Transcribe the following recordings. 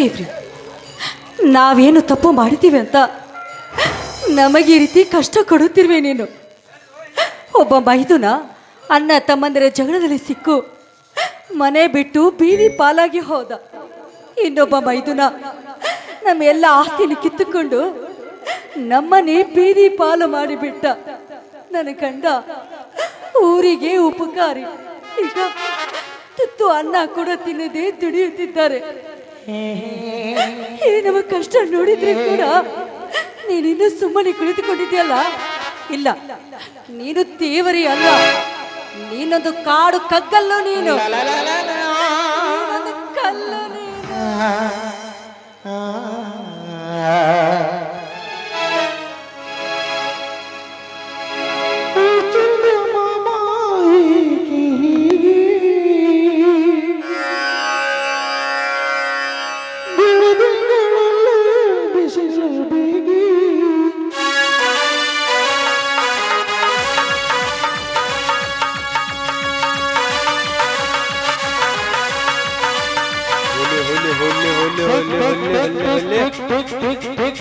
ದೇವ್ರಿ, ನಾವೇನು ತಪ್ಪು ಮಾಡಿದ್ದೀವಿ ಅಂತ ನಮಗೆ ಈ ರೀತಿ ಕಷ್ಟ ಕೊಡುತ್ತಿರುವೆ ನೀನು? ಒಬ್ಬ ಮೈದುನ ಅಣ್ಣ ತಮ್ಮಂದಿರ ಜಗಳದಲ್ಲಿ ಸಿಕ್ಕು ಮನೆ ಬಿಟ್ಟು ಬೀದಿ ಪಾಲಾಗಿ ಹೋದ. ಇನ್ನೊಬ್ಬ ಮೈದುನ ನಮ್ಮೆಲ್ಲ ಆಸ್ತಿನ ಕಿತ್ತುಕೊಂಡು ನಮ್ಮನೆ ಬೀದಿ ಪಾಲು ಮಾಡಿಬಿಟ್ಟ. ನನ್ನ ಗಂಡ ಊರಿಗೆ ಉಪಕಾರಿ, ಈಗ ತುತ್ತು ಅನ್ನ ಕೂಡ ತಿನ್ನದೆ ದುಡಿಯುತ್ತಿದ್ದಾರೆ. ಈ ನಮ್ಮ ಕಷ್ಟ ನೋಡಿದ್ರೆ ಕೂಡ ನೀನಿನ್ನು ಸುಮ್ಮನೆ ಕುಳಿತುಕೊಂಡಿದ್ಯಲ್ಲ. ಇಲ್ಲ, ನೀನು ದೇವರೇ ಅಲ್ಲ, ನೀನೊಂದು ಕಾಡು ಕಗ್ಗಲ್ಲು. ನೀನು ಕಲ್ಲು.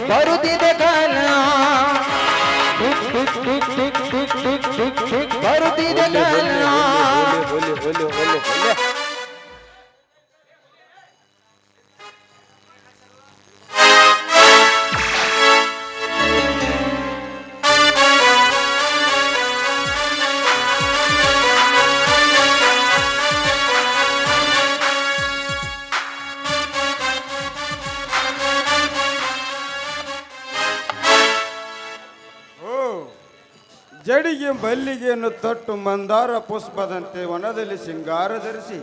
ಬರುತ್ತಿದೆ ಕಾಲ, ಬರುತ್ತಿದೆ ಕಾಲ. ಜಡಿಗೆ ಮಲ್ಲಿಗೆಯನ್ನು ತೊಟ್ಟು ಮಂದಾರ ಪುಷ್ಪದಂತೆ ವನದಲ್ಲಿ ಸಿಂಗಾರ ಧರಿಸಿ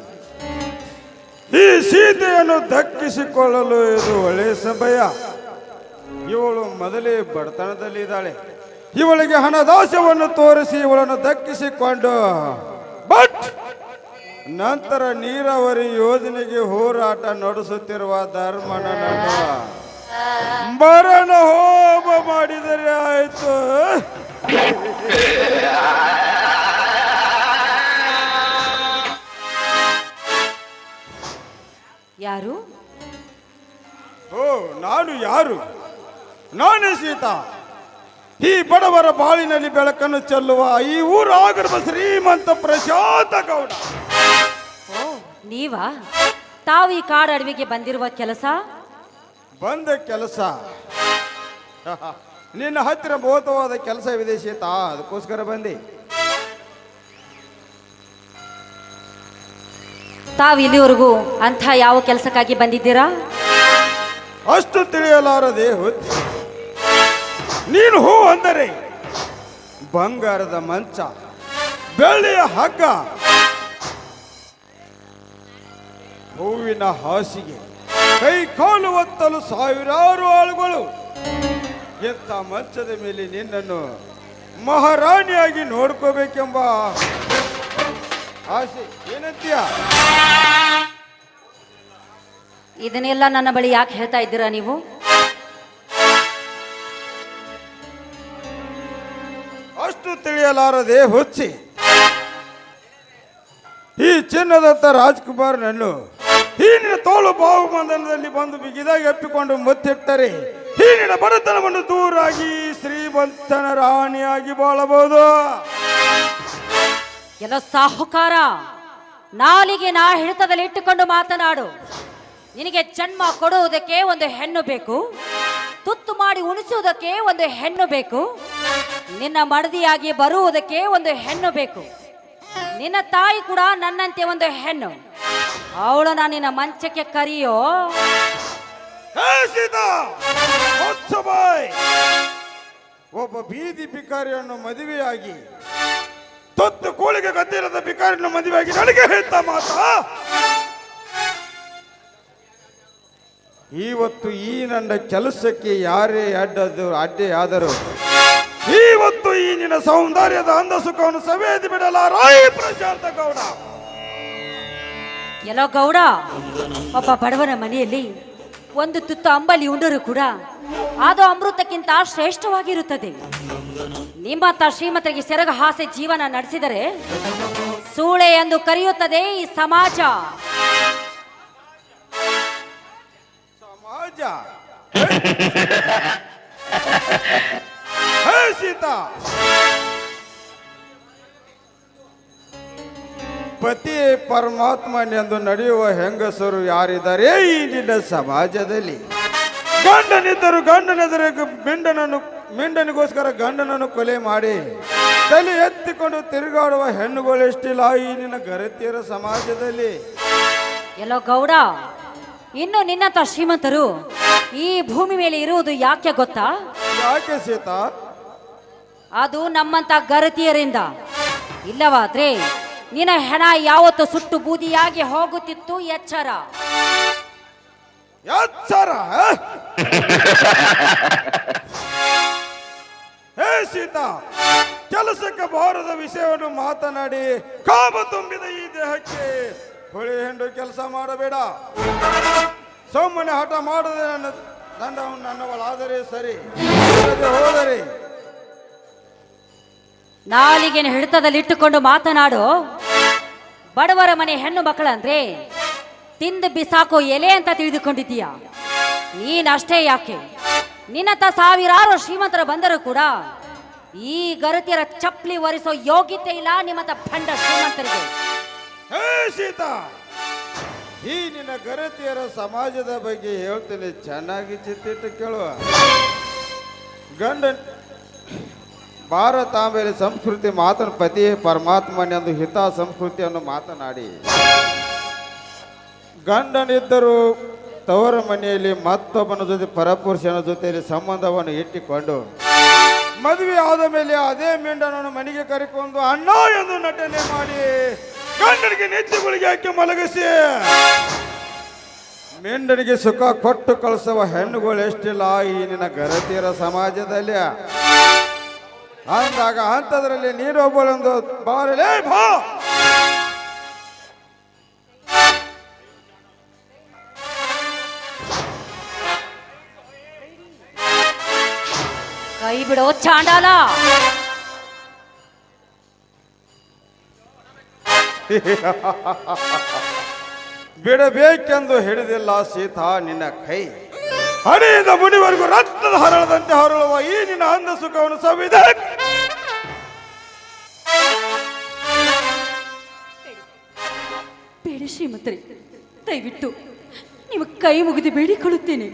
ಈ ಸೀತೆಯನ್ನು ದಕ್ಕಿಸಿಕೊಳ್ಳಲು ಇದು ಒಳ್ಳೆಯ ಸಮಯ. ಇವಳು ಮೊದಲೇ ಬಡತನದಲ್ಲಿದ್ದಾಳೆ. ಇವಳಿಗೆ ಹಣದಾಸವನ್ನು ತೋರಿಸಿ ಇವಳನ್ನು ದಕ್ಕಿಸಿಕೊಂಡು ಬಟ್ ನಂತರ ನೀರಾವರಿ ಯೋಜನೆಗೆ ಹೋರಾಟ ನಡೆಸುತ್ತಿರುವ ಧರ್ಮನನ್ನು ಮರಣ ಹೋಮ ಮಾಡಿದರೆ ಆಯ್ತು. ಯಾರು? ಓ, ನಾನು ಯಾರು? ನಾನೇ ಸೀತಾ, ಈ ಬಡವರ ಬಾಳಿನಲ್ಲಿ ಬೆಳಕನ್ನು ಚೆಲ್ಲುವ ಈ ಊರ ಆಗರ್ಭ ಶ್ರೀಮಂತ ಪ್ರಶಾಂತ ಗೌಡ. ಓ, ನೀವಾ? ತಾವು ಈ ಕಾಡು ಅಡವಿಗೆ ಬಂದಿರುವ ಕೆಲಸ? ಬಂದ ಕೆಲಸ ನಿನ್ನ ಹತ್ತಿರ ಬಹುತವಾದ ಕೆಲಸವಿದೆ ಸೀತಾ, ಅದಕ್ಕೋಸ್ಕರ ಬಂದೆ. ತಾವು ಇಲ್ಲಿವರೆಗೂ ಅಂಥ ಯಾವ ಕೆಲಸಕ್ಕಾಗಿ ಬಂದಿದ್ದೀರಾ? ಅಷ್ಟು ತಿಳಿಯಲಾರದೆ ಹೊತ್ತಿ ನೀನು ಹೂ ಅಂದರೆ ಬಂಗಾರದ ಮಂಚ, ಬೆಳ್ಳಿಯ ಹಗ್ಗ, ಹೂವಿನ ಹಾಸಿಗೆ, ಕೈ ಕಾಲು ಒತ್ತಲು ಸಾವಿರಾರು ಆಳುಗಳು. ಎಂಥ ಮಂಚದ ಮೇಲೆ ನಿನ್ನನ್ನು ಮಹಾರಾಣಿಯಾಗಿ ನೋಡ್ಕೋಬೇಕೆಂಬ ಆಸೆ. ಏನಂತೀಯ? ಇದನ್ನೆಲ್ಲ ನನ್ನ ಬಳಿ ಯಾಕೆ ಹೇಳ್ತಾ ಇದ್ದೀರಾ ನೀವು? ಅಷ್ಟು ತಿಳಿಯಲಾರದೆ ಹುಚ್ಚಿ ಈ ಚಿನ್ನದಂತ ರಾಜ್ಕುಮಾರ್ನನ್ನು ಈ ನಿನ್ನ ತೋಳು ಬಾವು ಬಂಧನದಲ್ಲಿ ಬಂದು ಬಿಗಿದಾಗಿ ಅಪ್ಪಿಕೊಂಡು ಮುತ್ತಿಟ್ಟರೆ ಈ ನಿನ್ನ ಬಡತನವನ್ನು ದೂರಾಗಿ ಶ್ರೀಮಂತನ ರಾಣಿಯಾಗಿ ಬಾಳಬಹುದು. ಎಲ್ಲ ಸಾಹುಕಾರ, ನಾಲಿಗೆ ನಾ ಹಿಡಿತದಲ್ಲಿ ಇಟ್ಟುಕೊಂಡು ಮಾತನಾಡು. ನಿನಗೆ ಜನ್ಮ ಕೊಡುವುದಕ್ಕೆ ಒಂದು ಹೆಣ್ಣು ಬೇಕು, ತುತ್ತು ಮಾಡಿ ಉಣಿಸುವುದಕ್ಕೆ ಒಂದು ಹೆಣ್ಣು ಬೇಕು, ನಿನ್ನ ಮಡದಿಯಾಗಿ ಬರುವುದಕ್ಕೆ ಒಂದು ಹೆಣ್ಣು ಬೇಕು. ನಿನ್ನ ತಾಯಿ ಕೂಡ ನನ್ನಂತೆ ಒಂದು ಹೆಣ್ಣು, ಅವಳನ್ನ ನಿನ್ನ ಮಂಚಕ್ಕೆ ಕರೆಯೋ. ಒಬ್ಬ ಬೀದಿ ಭಿಕಾರಿಯನ್ನು ಮದುವೆಯಾಗಿ ತೊತ್ತು ಕೋಳಿಗೆ ಗದ್ದಿರದ ಭಿಕಾರಿಯನ್ನು ಮದುವೆಯಾಗಿ ನನಗೆ ಹೇಳ್ತಾ ಮಾತಾ? ಇವತ್ತು ಈ ನನ್ನ ಕೆಲಸಕ್ಕೆ ಯಾರೇ ಅಡ್ಡೆ ಆದರೂ ಇವತ್ತು ಈ ನಿನ್ನ ಸೌಂದರ್ಯದ ಅಂದ ಸುಖವನ್ನು ಸವೇದಿ ಬಿಡಲಾರಾಯಿ ಪ್ರಶಾಂತ ಗೌಡ. ಎಲ್ಲೋ ಗೌಡ, ಒಬ್ಬ ಬಡವನ ಮನೆಯಲ್ಲಿ ಒಂದು ತುತ್ತು ಅಂಬಲಿ ಉಂಡರೂ ಕೂಡ ಅದು ಅಮೃತಕ್ಕಿಂತ ಶ್ರೇಷ್ಠವಾಗಿರುತ್ತದೆ. ನಿಮ್ಮಂತ ಶ್ರೀಮಂತರಿಗೆ ಸೆರಗ ಹಾಸೆ ಜೀವನ ನಡೆಸಿದರೆ ಸೂಳೆ ಎಂದು ಕರೆಯುತ್ತದೆ ಈ ಸಮಾಜ. ಹೇ ಸೀತಾ, ಪತಿ ಪರಮಾತ್ಮನೆಂದು ನಡೆಯುವ ಹೆಂಗಸರು ಯಾರಿದ್ದಾರೆ ಈ ನಿನ್ನ ಸಮಾಜದಲ್ಲಿ? ಗಂಡನಿದ್ದರು ಗಂಡನೆದುರು ಮಿಂಡನಿಗೋಸ್ಕರ ಗಂಡನನ್ನು ಕೊಲೆ ಮಾಡಿ ತಲೆ ಎತ್ತಿಕೊಂಡು ತಿರುಗಾಡುವ ಹೆಣ್ಣುಗಳು ಎಷ್ಟಿಲ್ಲ ಈ ನಿನ್ನ ಗರತಿಯರ ಸಮಾಜದಲ್ಲಿ. ಎಲ್ಲೋ ಗೌಡ, ಇನ್ನು ನಿನ್ನಂತ ಶ್ರೀಮಂತರು ಈ ಭೂಮಿ ಮೇಲೆ ಇರುವುದು ಯಾಕೆ ಗೊತ್ತಾ? ಯಾಕೆ ಸೀತಾ? ಅದು ನಮ್ಮಂತ ಗರತಿಯರಿಂದ. ಇಲ್ಲವಾದ್ರೆ ನಿನ್ನ ಹೆಣ ಯಾವತ್ತು ಸುಟ್ಟು ಬೂದಿಯಾಗಿ ಹೋಗುತ್ತಿತ್ತು. ಎಚ್ಚರ ಎಚ್ಚರ. ಹೇ ಸೀತಾ, ಕೆಲಸಕ್ಕೆ ಬಾರದ ವಿಷಯವನ್ನು ಮಾತನಾಡಿ ಕಾಮ ತುಂಬಿದ ಈ ದೇಹಕ್ಕೆ ಹೊಳೆ ಹೆಂಡು ಕೆಲಸ ಮಾಡಬೇಡ. ಸುಮ್ಮನೆ ಹಠ ಮಾಡದೆ ನನ್ನವಳಾದರೆ ಸರಿ, ಹೋದರೆ ನಾಲಿಗೆನ ಹಿಡಿತದಲ್ಲಿಟ್ಟುಕೊಂಡು ಮಾತನಾಡು. ಬಡವರ ಮನೆ ಹೆಣ್ಣು ಮಕ್ಕಳಂದ್ರೆ ತಿಂದು ಬಿಸಾಕೋ ಎಲೆ ಅಂತ ತಿಳಿದುಕೊಂಡಿದ್ದೀಯ. ನೀನಷ್ಟೇ ಯಾಕೆ, ನಿನ್ನತ್ತ ಸಾವಿರಾರು ಶ್ರೀಮಂತರ ಬಂದರೂ ಕೂಡ ಈ ಗರತಿಯರ ಚಪ್ಪಲಿ ಒರೆಸೋ ಯೋಗ್ಯತೆ ಇಲ್ಲ ನಿಮ್ಮಂತ ಭಂಡ ಶ್ರೀಮಂತರಿಗೆ. ಹೇ ಸೀತಾ, ಈ ನಿನ್ನ ಗರತಿಯರ ಸಮಾಜದ ಬಗ್ಗೆ ಹೇಳ್ತೀನಿ, ಚೆನ್ನಾಗಿ ಚಿತ್ತಿಟ್ಟು ಕೇಳುವ. ಭಾರತಾಂಬೆಯ ಸಂಸ್ಕೃತಿ ಮಾತನ ಪತಿ ಪರಮಾತ್ಮನೆಂದು ಹಿತ ಸಂಸ್ಕೃತಿಯನ್ನು ಮಾತನಾಡಿ ಗಂಡನಿದ್ದರೂ ತವರ ಮನೆಯಲ್ಲಿ ಮತ್ತೊಬ್ಬನ ಜೊತೆ ಪರಪುರುಷನ ಜೊತೆಯಲ್ಲಿ ಸಂಬಂಧವನ್ನು ಇಟ್ಟುಕೊಂಡು ಮದುವೆ ಆದ ಮೇಲೆ ಅದೇ ಮಿಂಡನನ್ನು ಮನೆಗೆ ಕರೆಕೊಂಡು ಅಣ್ಣ ಎಂದು ನಟನೆ ಮಾಡಿ ಗಂಡನಿಗೆ ನೆತ್ತಿಗಳಿಗೆ ಹಾಕಿ ಮಲಗಿಸಿ ಮಿಂಡನಿಗೆ ಸುಖ ಕೊಟ್ಟು ಕಳಿಸುವ ಹೆಣ್ಣುಗಳು ಎಷ್ಟಿಲ್ಲ ಈ ನಿನ್ನ ಗರತಿಯರ ಸಮಾಜದಲ್ಲಿ. ಅಂದಾಗ ಅಂಥದ್ರಲ್ಲಿ ನೀರೊಬ್ಬಳೊಂದು ಬಾರಲೇ ಬಾ. ಕೈ ಬಿಡೋ ಚಾಂಡಾಲ. ಬಿಡಬೇಕೆಂದು ಹಿಡಿದಿಲ್ಲ ಸೀತಾ ನಿನ್ನ ಕೈ. ಹಣೆಯಿಂದ ಮುನಿವರೆಗೂ ರಕ್ತದ ಹರಳದಂತೆ ಹರಳುವ ಈ ನಿನ್ನ ಅಂದ ಸುಖವನ್ನು ಸವಿದೆ. ಬೇಡಿ ಶ್ರೀಮಂತರಿ, ದಯವಿಟ್ಟು ನಿಮ್ಮ ಕೈ ಮುಗಿದು ಬೇಡಿಕೊಳ್ಳುತ್ತೇನೆ.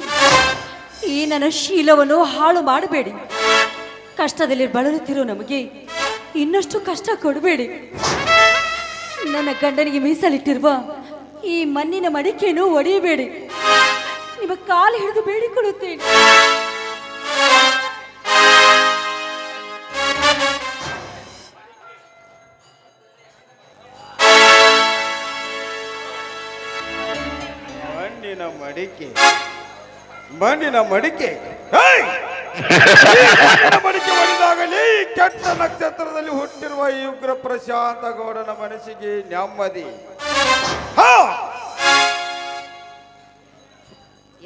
ಈ ನನ್ನ ಶೀಲವನ್ನು ಹಾಳು ಮಾಡಬೇಡಿ. ಕಷ್ಟದಲ್ಲಿ ಬಳಲುತ್ತಿರೋ ನಮಗೆ ಇನ್ನಷ್ಟು ಕಷ್ಟ ಕೊಡಬೇಡಿ. ನನ್ನ ಗಂಡನಿಗೆ ಮೀಸಲಿಟ್ಟಿರುವ ಈ ಮಣ್ಣಿನ ಮಡಿಕೆಯನ್ನು ಒಡೆಯಬೇಡಿ. ನಿಮ್ಮ ಕಾಲು ಹಿಡಿದು ಬೇಡಿಕೊಳ್ಳುತ್ತೇನೆ. ಮಣ್ಣಿನ ಮಡಿಕೆ ಮಡಿಕೆ ಒಡೆದಾಗಲಿ ಕೆಟ್ಟ ನಕ್ಷತ್ರದಲ್ಲಿ ಹುಟ್ಟಿರುವ ಈ ಉಗ್ರ ಪ್ರಶಾಂತ ಗೌಡನ ಮನಸ್ಸಿಗೆ ನೆಮ್ಮದಿ.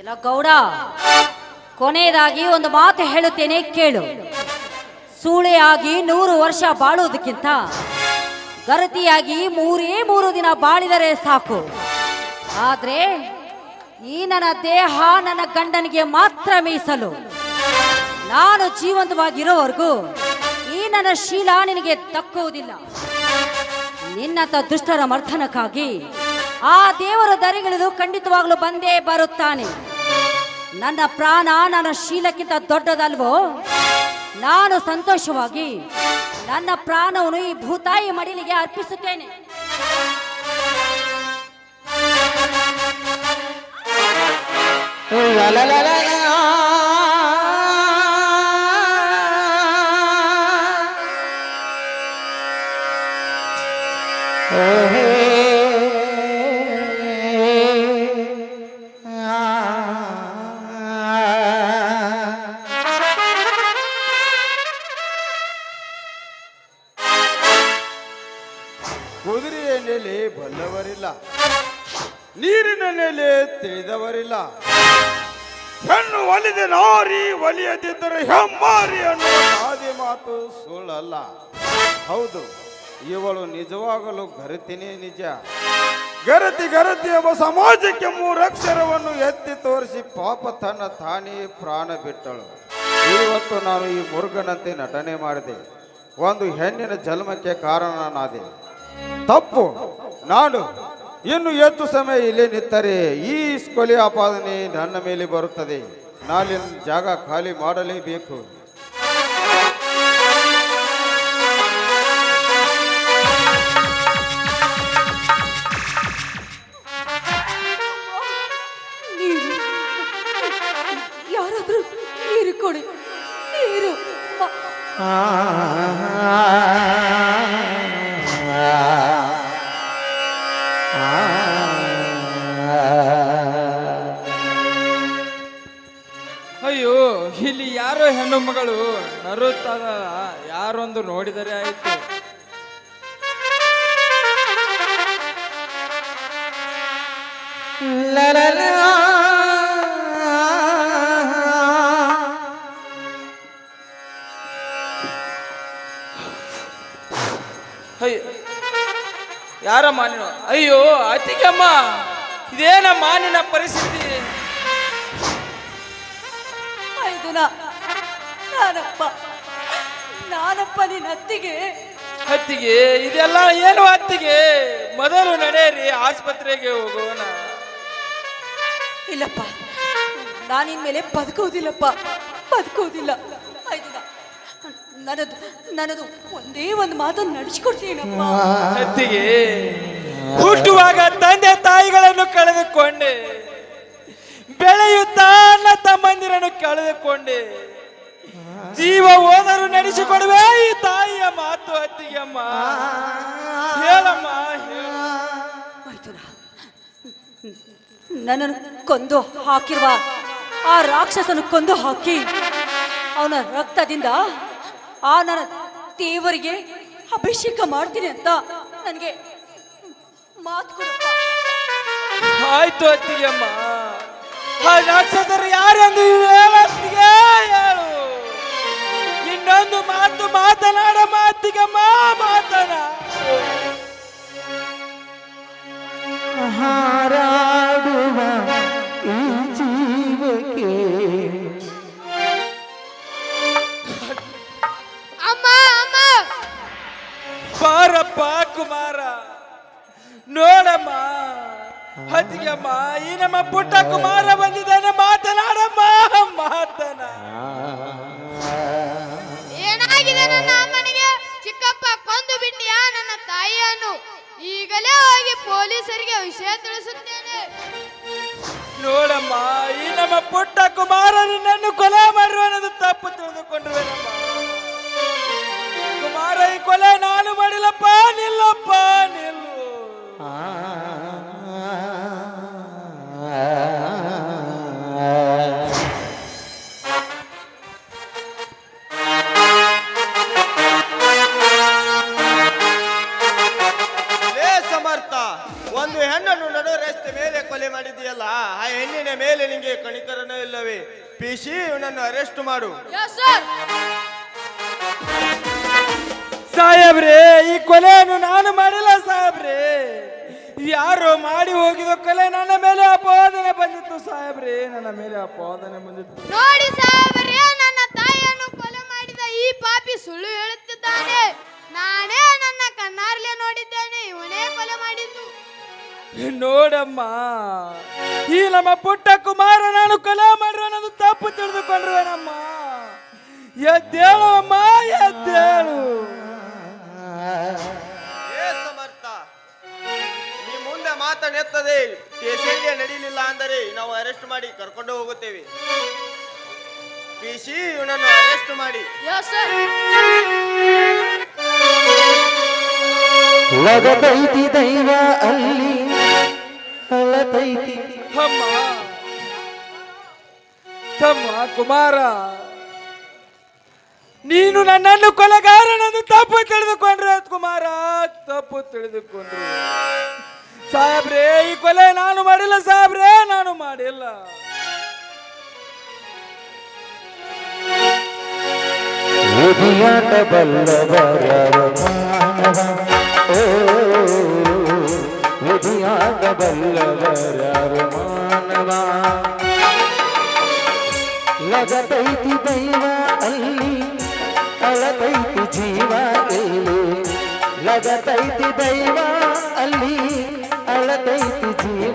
ಇಲ್ಲ ಗೌಡ, ಕೊನೆಯದಾಗಿ ಒಂದು ಮಾತು ಹೇಳುತ್ತೇನೆ ಕೇಳು. ಸೂಳೆಯಾಗಿ 100 ವರ್ಷ ಬಾಳುವುದಕ್ಕಿಂತ ಗರತಿಯಾಗಿ 3 ದಿನ ಬಾಳಿದರೆ ಸಾಕು. ಆದ್ರೆ ಈ ನನ್ನ ದೇಹ ನನ್ನ ಗಂಡನಿಗೆ ಮಾತ್ರ ಮೀಸಲು. ನಾನು ಜೀವಂತವಾಗಿರೋವರೆಗೂ ಈ ನನ್ನ ಶೀಲ ನಿನಗೆ ದಕ್ಕುವುದಿಲ್ಲ. ನಿನ್ನಂತ ದುಷ್ಟರ ಮರ್ದನಕ್ಕಾಗಿ ಆ ದೇವರ ದರಿಗಳಿದು ಖಂಡಿತವಾಗ್ಲೂ ಬಂದೇ ಬರುತ್ತಾನೆ. ನನ್ನ ಪ್ರಾಣ ನನ್ನ ಶೀಲಕ್ಕಿಂತ ದೊಡ್ಡದಲ್ವೋ? ನಾನು ಸಂತೋಷವಾಗಿ ನನ್ನ ಪ್ರಾಣವನ್ನು ಈ ಭೂತಾಯಿ ಮಡಿಲಿಗೆ ಅರ್ಪಿಸುತ್ತೇನೆ. ಕುದುರೆಯ ಮೇಲೆ ಬಲ್ಲವರಿಲ್ಲ, ನೀರಿನ ಮೇಲೆ ತಿಳಿದವರಿಲ್ಲ. ಹೆಣ್ಣು ಒಲಿದ ನಾರಿ ಒಲಿಯದಿದ್ದರೆ ಹೆಮ್ಮಾರಿ ಅನ್ನುವ ಗಾದೆ ಮಾತು ಸುಳ್ಳಲ್ಲ. ಹೌದು, ಇವಳು ನಿಜವಾಗಲು ಗರತಿನೇ ನಿಜ. ಗರತಿ ಎಂಬ ಸಮಾಜಕ್ಕೆ 3 ಅಕ್ಷರವನ್ನು ಎತ್ತಿ ತೋರಿಸಿ ಪಾಪ ತನ್ನ ತಾನೇ ಪ್ರಾಣ ಬಿಟ್ಟಳು. ಇವತ್ತು ನಾನು ಈ ಮುರುಗನಂತೆ ನಟನೆ ಮಾಡಿದೆ. ಒಂದು ಹೆಣ್ಣಿನ ಜನ್ಮಕ್ಕೆ ಕಾರಣನಾದೆ. ತಪ್ಪು ನಾನು ಇನ್ನು ಹೆಚ್ಚು ಸಮಯ ಇಲ್ಲೇ ನಿಂತರೆ ಈ ಕೊಲೆ ಆಪಾದನೆ ನನ್ನ ಮೇಲೆ ಬರುತ್ತದೆ. ನಾಳಿನ ಜಾಗ ಖಾಲಿ ಮಾಡಲೇಬೇಕು. ಯಾರಾದ್ರೂ ನೀರು ಕೊಡಿ, ನೀರು. ಅಯ್ಯೋ, ಇಲ್ಲಿ ಯಾರೋ ಹೆಣ್ಣು ಮಗಳು ನರುತ್ತಾದ, ಯಾರೊಂದು ನೋಡಿದರೆ ಆಯ್ತು. ಅಯ್ಯೋ, ಯಾರಮ್ಮ ನೀನು? ಅಯ್ಯೋ ಅತ್ತಿಗೆಮ್ಮ, ಇದೇನಮ್ಮ ನಿನ್ನ ಪರಿಸ್ಥಿತಿ? ಆಯ್ತು, ನಾನಪ್ಪ ನಿನ್ನ ಅತ್ತಿಗೆ. ಅತ್ತಿಗೆ, ಇದೆಲ್ಲ ಏನು ಅತ್ತಿಗೆ? ಮೊದಲು ನಡೆಯಿರಿ, ಆಸ್ಪತ್ರೆಗೆ ಹೋಗೋಣ. ಇಲ್ಲಪ್ಪ, ನಾನಿನ್ಮೇಲೆ ಬದುಕೋದಿಲ್ಲಪ್ಪ, ಬದುಕೋದಿಲ್ಲ. ಆಯ್ತು, ನನ್ನದು ಒಂದೇ ಒಂದು ಮಾತನ್ನು ನಡೆಸಿಕೊಡ್ತೀನಪ್ಪ. ಅತ್ತಿಗೆ, ಹುಟ್ಟುವಾಗ ತಂದೆ ತಾಯಿಗಳನ್ನು ಕಳೆದುಕೊಂಡೆ, ಬೆಳೆಯುತ್ತಾ ಅಣ್ಣ ತಮ್ಮಂದಿರನ್ನು ಕಳೆದುಕೊಂಡೆ, ಜೀವ ಹೋದರೂ ನಡೆಸಿಕೊಡುವೆ ಈ ತಾಯಿಯ ಮಾತು. ಅತ್ತಿಗೆಮ್ಮ, ಹೇಳಮ್ಮ, ಆಯ್ತು, ನನ್ನನ್ನು ಕೊಂದು ಹಾಕಿರುವ ಆ ರಾಕ್ಷಸನು ಕೊಂದು ಹಾಕಿ ಅವನ ರಕ್ತದಿಂದ ಆ ನನ್ನ ದೇವರಿಗೆ ಅಭಿಷೇಕ ಮಾಡ್ತೀನಿ ಅಂತ ನನಗೆ ಮಾತು ಕೊಡಪ್ಪ. ಆಯ್ತು ಅತ್ತಿಗೆಮ್ಮ, ಆ ರಾಕ್ಷಸರು ಯಾರೆಂದು ಹೇಳತ್ತಿಗೆ ಹೇಳು. ಇನ್ನೊಂದು ಮಾತು ಮಾತನಾಡಮ್ಮ ಅತ್ತಿಗೆಮ್ಮ, ಮಾತನಾಡು. ಹಾರಾಡುವ ಈ ಜೀವಕ್ಕೆ ಬಾರಪ್ಪ ಕುಮಾರ, ನೋಡಮ್ಮ ಅತ್ತಿಗೆಮ್ಮ, ಈ ನಮ್ಮ ಪುಟ್ಟ ಕುಮಾರ ಬಂದಿದ್ದಾನೆ, ಮಾತನಾಡಮ್ಮ, ಮಾತನ. ಏನಾಗಿದೆ ನನ್ನ ಅಮ್ಮನಿಗೆ? ಚಿಕ್ಕಪ್ಪ ಕೊಂದು ಬಿಟ್ಟಿಯಾ ನನ್ನ ತಾಯಿಯನ್ನು? ಈಗಲೇ ಹೋಗಿ ಪೊಲೀಸರಿಗೆ ವಿಷಯ ತಿಳಿಸುತ್ತೇನೆ. ನೋಡಮ್ಮ, ಈ ನಮ್ಮ ಪುಟ್ಟ ಕುಮಾರ ನಿನ್ನನ್ನು ಕೊಲೆ ಮಾಡಿರುವ ಅನ್ನೋದು ತಪ್ಪು ತಿಳಿದುಕೊಂಡಿರುವೆನಮ್ಮ. ಕುಮಾರ, ಈ ಕೊಲೆ ನಾನು ಮಾಡಿಲ್ಲಪ್ಪ, ನಿಲ್ಲಪ್ಪ, ನಿಲ್ಲು. ಸಮರ್ಥ, ಒಂದು ಹೆಣ್ಣನ್ನು ನಡು ರಸ್ತೆ ಮೇಲೆ ಕೊಲೆ ಮಾಡಿದೆಯಲ್ಲ, ಆ ಹೆಣ್ಣಿನ ಮೇಲೆ ನಿಂಗೆ ಕಣಿಕರಣ ಇಲ್ಲವೇ? ಪಿಸಿ, ಇವನನ್ನು ಅರೆಸ್ಟ್ ಮಾಡು. ಸಾಹೇಬ್ರೇ, ಈ ಕೊಲೆಯನ್ನು ನಾನು ಮಾಡಿಲ್ಲ ಸಾಹೇಬ್ರೇ. ಯಾರೋ ಮಾಡಿ ಹೋಗಿದ ಕೊಲೆ ನನ್ನ ಮೇಲೆ ಅಪವಾದನೆ ಬಂದಿತ್ತು ಸಾಹೇಬ್ರೇ, ನನ್ನ ಮೇಲೆ ಅಪವಾದನೆ ಬಂದಿತ್ತು. ನೋಡಿ ಸಾಹೇಬರೇ, ನನ್ನ ತಾಯಿಯನ್ನು ಕೊಲೆ ಮಾಡಿದ ಈ ಪಾಪಿ ಸುಳ್ಳು ಹೇಳುತ್ತಿದ್ದಾನೆ. ನಾನೇ ನನ್ನ ಕಣ್ಣಾರ್ಲೆ ನೋಡಿದ್ದೇನೆ, ಇವನೇ ಕೊಲೆ ಮಾಡಿದ್ದು. ನೋಡಮ್ಮ, ಈ ನಮ್ಮ ಪುಟ್ಟ ಕುಮಾರ ನಾನು ಕೊಲೆ ಮಾಡಿರೋ ಅನ್ನೋದು ತಪ್ಪು ತಿಳಿದುಕೊಂಡ್ರುವೇನಮ್ಮ. ಎದ್ದೇಳು ಅಮ್ಮ, ಎದ್ದೇಳು. ಸಮರ್ಥ, ನೀ ಮುಂದೆ ಮಾತನೆತ್ತದೆ ಸ್ಟೇಷನ್ಗೆ ನಡೀಲಿಲ್ಲ ಅಂದರೆ ನಾವು ಅರೆಸ್ಟ್ ಮಾಡಿ ಕರ್ಕೊಂಡು ಹೋಗುತ್ತೇವೆ. ಪಿಸಿ, ಇವನನ್ನು ಅರೆಸ್ಟ್ ಮಾಡಿ. ಲಗತೈತಿ ದೈವ ಅಲ್ಲಿ ಅಳತೈತಿ. ಅಮ್ಮ, ತಮ್ಮ ಕುಮಾರ, ನೀನು ನನ್ನನ್ನು ಕೊಲೆಗಾರನನ್ನು ತಪ್ಪು ತಿಳಿದುಕೊಂಡ್ರೆ ಕುಮಾರ, ತಪ್ಪು ತಿಳಿದುಕೊಂಡ್ರೆ. ಸಾಹೇಬ್ರೇ, ಈ ಕೊಲೆ ನಾನು ಮಾಡಿಲ್ಲ ಸಾಹೇಬ್ರೇ, ನಾನು ಮಾಡಿಲ್ಲ. ವಿಧಿಯಾಟ ಬಲ್ಲವರ ಮಾನವ, ಓ ವಿಧಿಯಾಗಬಲ್ಲವರ್ಯಾರು ಮಾನವ ಲಗತೈತಿ ದೈವ ಅಲ್ಲಿ ಅಳತೈತಿ ಜೀವ ಇಲ್ಲಿ ಲಗತೈತಿ ದೈವ ಅಲ್ಲಿ ಅಳತೈತಿ ಜೀವ